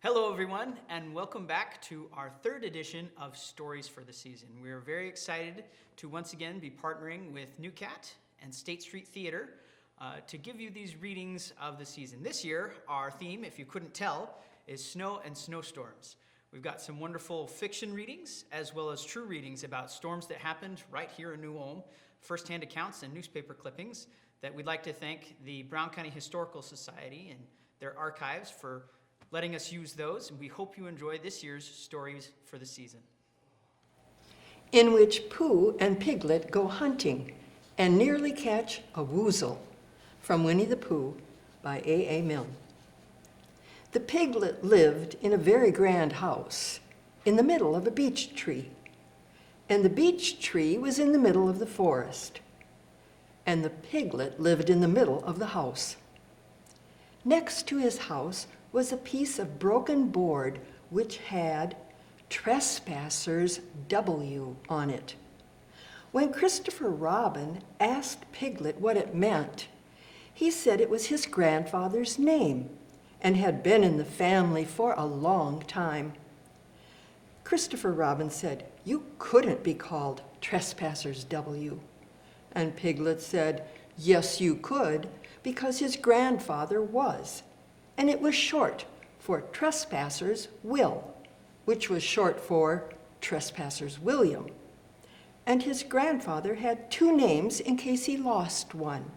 Hello everyone, and welcome back to our third edition of Stories for the Season. We are very excited to once again be partnering with NUCAT and State Street Theater to give you these readings of the season. This year, our theme, if you couldn't tell, is snow and snowstorms. We've got some wonderful fiction readings as well as true readings about storms that happened right here in New Ulm, firsthand accounts and newspaper clippings that we'd like to thank the Brown County Historical Society and their archives for letting us use those, and we hope you enjoy this year's Stories for the Season. In which Pooh and Piglet go hunting and nearly catch a woozle, from Winnie the Pooh by A.A. Milne. The piglet lived in a very grand house in the middle of a beech tree, and the beech tree was in the middle of the forest, and the piglet lived in the middle of the house. Next to his house was a piece of broken board which had Trespassers W on it. When Christopher Robin asked Piglet what it meant, he said it was his grandfather's name and had been in the family for a long time. Christopher Robin said, "You couldn't be called Trespassers W." And Piglet said, "Yes, you could, because his grandfather was. And it was short for Trespassers Will, which was short for Trespassers William. And his grandfather had two names in case he lost one,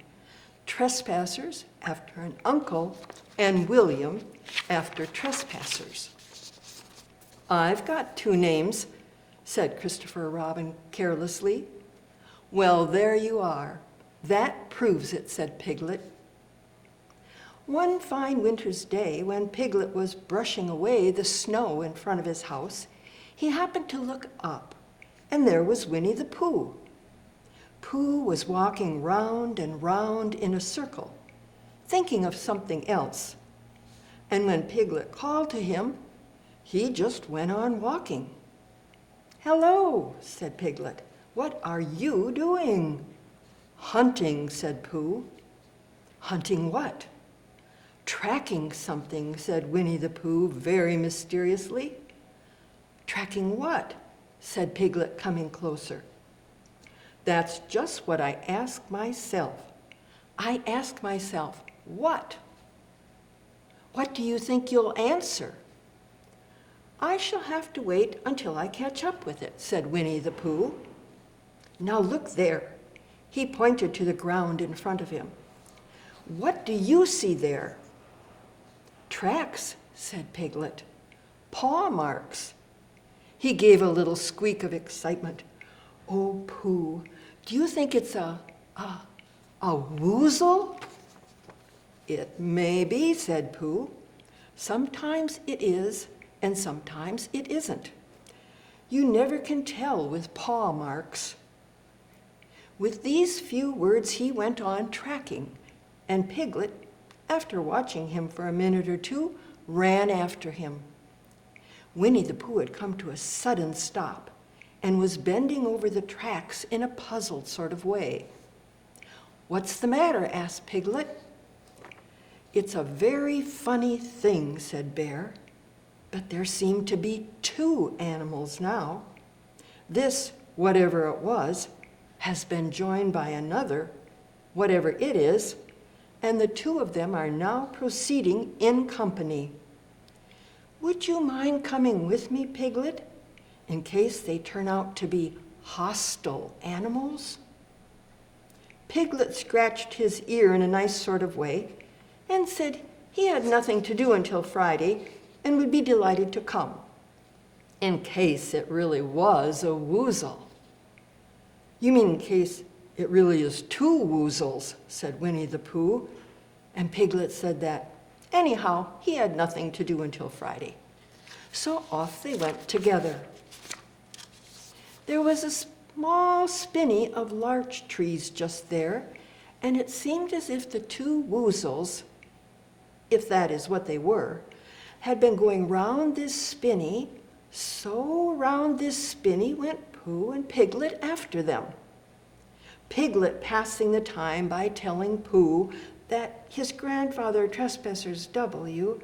Trespassers after an uncle and William after Trespassers." "I've got two names," said Christopher Robin carelessly. "Well, there you are. That proves it," said Piglet. One fine winter's day, when Piglet was brushing away the snow in front of his house, he happened to look up, and there was Winnie the Pooh. Pooh was walking round and round in a circle, thinking of something else. And when Piglet called to him, he just went on walking. "Hello," said Piglet. "What are you doing?" "Hunting," said Pooh. "Hunting what?" "Tracking something," said Winnie the Pooh very mysteriously. "Tracking what?" said Piglet, coming closer. "That's just what I ask myself. I ask myself, what? What do you think you'll answer?" "I shall have to wait until I catch up with it," said Winnie the Pooh. "Now look there." He pointed to the ground in front of him. "What do you see there?" "Tracks," said Piglet. "Paw marks." He gave a little squeak of excitement. "Oh, Pooh, do you think it's a woozle?" "It may be," said Pooh. "Sometimes it is, and sometimes it isn't. You never can tell with paw marks." With these few words he went on tracking, and Piglet, after watching him for a minute or two, ran after him. Winnie the Pooh had come to a sudden stop and was bending over the tracks in a puzzled sort of way. "What's the matter?" asked Piglet. "It's a very funny thing," said Bear, "but there seem to be two animals now. This, whatever it was, has been joined by another, whatever it is, and the two of them are now proceeding in company. Would you mind coming with me, Piglet, in case they turn out to be hostile animals?" Piglet scratched his ear in a nice sort of way and said he had nothing to do until Friday and would be delighted to come, in case it really was a woozle. "You mean in case it really is two woozles," said Winnie the Pooh, and Piglet said that, anyhow, he had nothing to do until Friday. So off they went together. There was a small spinney of larch trees just there, and it seemed as if the two woozles, if that is what they were, had been going round this spinney, so round this spinney went Pooh and Piglet after them. Piglet passing the time by telling Pooh that his grandfather, Trespassers W,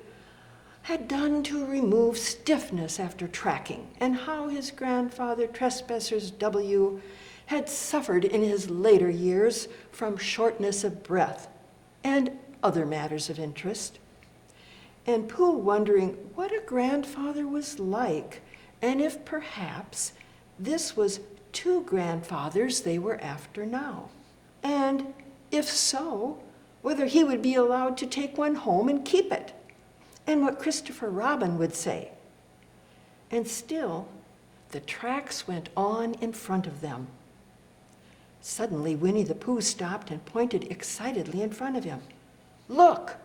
had done to remove stiffness after tracking, and how his grandfather, Trespassers W., had suffered in his later years from shortness of breath and other matters of interest. And Pooh wondering what a grandfather was like, and if perhaps this was two grandfathers they were after now, and if so, whether he would be allowed to take one home and keep it, and what Christopher Robin would say. And still, the tracks went on in front of them. Suddenly, Winnie the Pooh stopped and pointed excitedly in front of him. "Look!"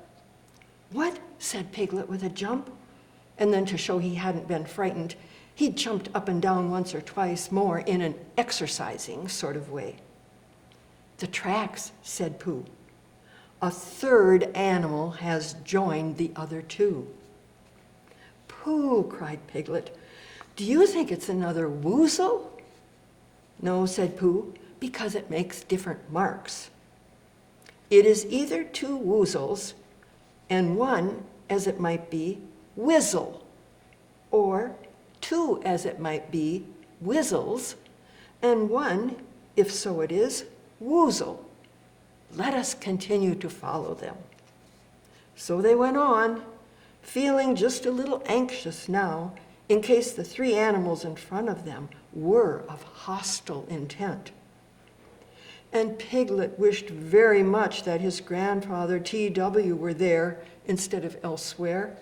"What?" said Piglet with a jump. And then, to show he hadn't been frightened, he jumped up and down once or twice more in an exercising sort of way. "The tracks," said Pooh. "A third animal has joined the other two." "Pooh," cried Piglet, "do you think it's another woozle?" "No," said Pooh, "because it makes different marks. It is either two woozles, and one, as it might be, whizzle, or two, as it might be, whizzles, and one, if so it is, woozle. Let us continue to follow them." So they went on, feeling just a little anxious now, in case the three animals in front of them were of hostile intent. And Piglet wished very much that his grandfather T.W. were there instead of elsewhere.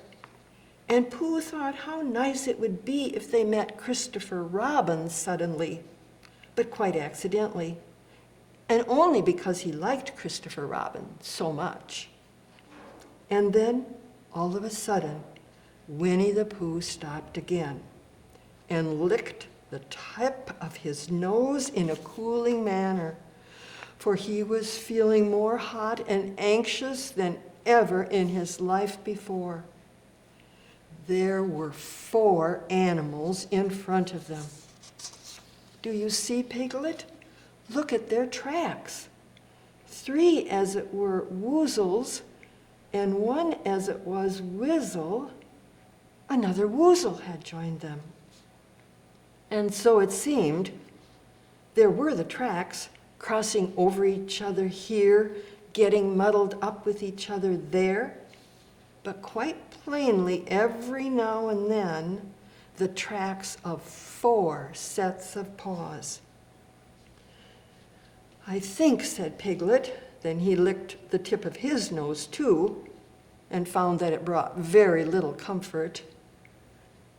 And Pooh thought how nice it would be if they met Christopher Robin suddenly, but quite accidentally, and only because he liked Christopher Robin so much. And then, all of a sudden, Winnie the Pooh stopped again and licked the tip of his nose in a cooling manner, for he was feeling more hot and anxious than ever in his life before. There were 4 animals in front of them. Do you see, Piglet? Look at their tracks. 3, as it were, woozles, and 1, as it was, whizzle. Another woozle had joined them. And so it seemed there were the tracks, crossing over each other here, getting muddled up with each other there, but quite plainly every now and then the tracks of 4 sets of paws. "I think," said Piglet, then he licked the tip of his nose too, and found that it brought very little comfort.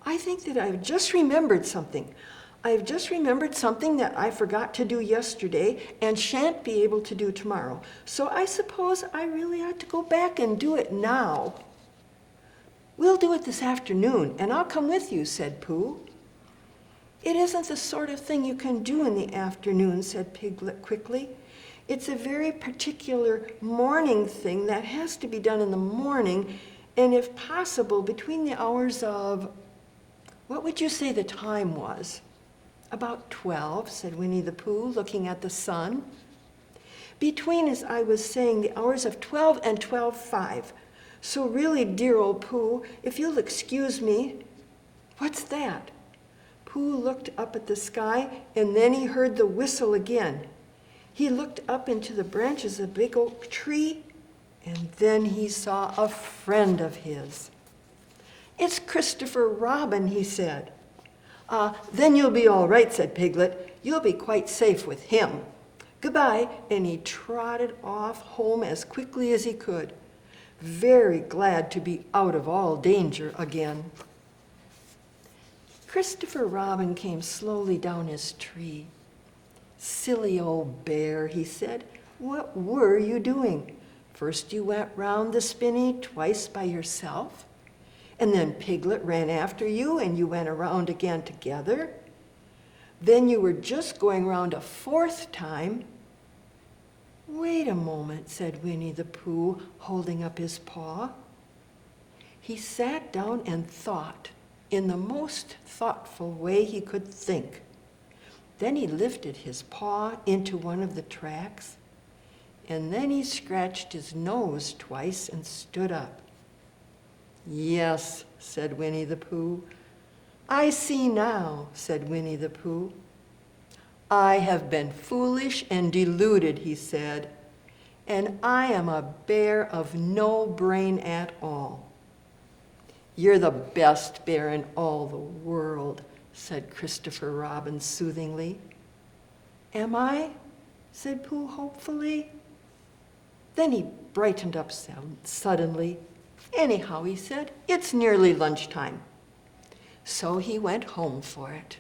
"I think that I've just remembered something. I've just remembered something that I forgot to do yesterday and shan't be able to do tomorrow. So I suppose I really ought to go back and do it now." "We'll do it this afternoon, and I'll come with you," said Pooh. "It isn't the sort of thing you can do in the afternoon," said Piglet quickly. "It's a very particular morning thing that has to be done in the morning, and if possible, between the hours of—" "What would you say the time was?" "About 12, said Winnie the Pooh, looking at the sun. "Between, as I was saying, the hours of 12 and 12:05. So really, dear old Pooh, if you'll excuse me—" "What's that?" Pooh looked up at the sky, and then he heard the whistle again. He looked up into the branches of a big oak tree, and then he saw a friend of his. "It's Christopher Robin," he said. Then you'll be all right," said Piglet. "You'll be quite safe with him. Goodbye," and he trotted off home as quickly as he could, very glad to be out of all danger again. Christopher Robin came slowly down his tree. "Silly old bear," he said, "what were you doing? First you went round the spinney twice by yourself, and then Piglet ran after you, and you went around again together. Then you were just going round a 4th time." "Wait a moment," said Winnie the Pooh, holding up his paw. He sat down and thought in the most thoughtful way he could think. Then he lifted his paw into one of the tracks, and then he scratched his nose twice and stood up. "Yes," said Winnie the Pooh. "I see now," said Winnie the Pooh. "I have been foolish and deluded," he said, "and I am a bear of no brain at all." "You're the best bear in all the world," said Christopher Robin soothingly. "Am I?" said Pooh hopefully. Then he brightened up suddenly. "Anyhow," he said, "it's nearly lunchtime." So he went home for it.